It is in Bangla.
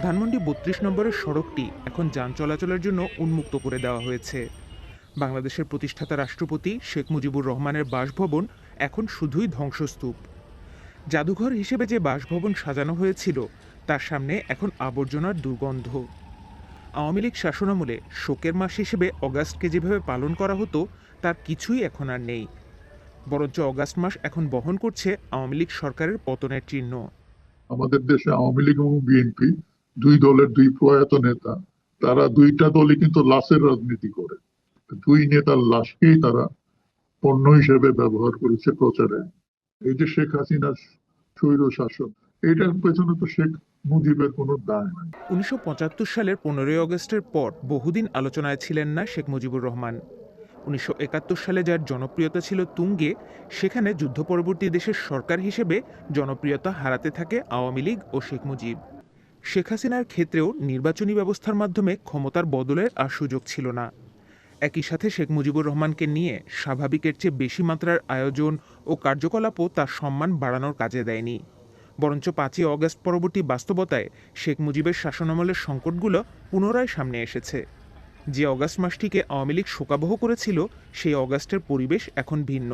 ধানমন্ডি ৩২ নম্বরের সড়কটি এখন যান চলাচলের জন্য উন্মুক্ত করে দেওয়া হয়েছে। বাংলাদেশের প্রতিষ্ঠাতা রাষ্ট্রপতি শেখ মুজিবুর রহমানের বাসভবন এখন শুধুই ধ্বংসস্তূপ। জাদুঘর হিসেবে যে বাসভবন সাজানো হয়েছিল তার সামনে এখন আবর্জনার দুর্গন্ধ। আওয়ামী লীগ শাসনামলে শোকের মাস হিসেবে অগাস্টকে যেভাবে পালন করা হতো তার কিছুই এখন আর নেই, বরঞ্চ অগাস্ট মাস এখন বহন করছে আওয়ামী লীগ সরকারের পতনের চিহ্ন। আমাদের দেশে আওয়ামী লীগ এবং বিএনপি দুই দলের দুই প্রয়াত নেতা, তারা দুইটা দলই কিন্তু লাশের রাজনীতি করে। দুই নেতার লাশকেই তারা পণ্য হিসেবে ব্যবহার করেছে প্রচারে। এই যে শেখ হাসিনার স্বৈর শাসন, এটার পেছনে তো শেখ মুজিবের কোনো দায় নাই। ১৯৭৫ সালের ১৫ই আগস্টের পর বহুদিন আলোচনায় ছিলেন না শেখ মুজিবুর রহমান। ১৯৭১ সালে যার জনপ্রিয়তা ছিল তুঙ্গে, সেখানে যুদ্ধ পরবর্তী দেশের সরকার হিসেবে জনপ্রিয়তা হারাতে থাকে আওয়ামী লীগ ও শেখ মুজিব। শেখ হাসিনার ক্ষেত্রেও নির্বাচনী ব্যবস্থার মাধ্যমে ক্ষমতার বদলের আর সুযোগ ছিল না। একই সাথে শেখ মুজিবুর রহমানকে নিয়ে স্বাভাবিকের চেয়ে বেশি মাত্রার আয়োজন ও কার্যকলাপও তার সম্মান বাড়ানোর কাজে দেয়নি, বরঞ্চ ৫ই অগস্ট পরবর্তী বাস্তবতায় শেখ মুজিবের শাসনামলের সংকটগুলো পুনরায় সামনে এসেছে। যে অগাস্ট মাসটিকে আওয়ামী লীগ শোকাবহ করেছিল, সেই অগাস্টের পরিবেশ এখন ভিন্ন।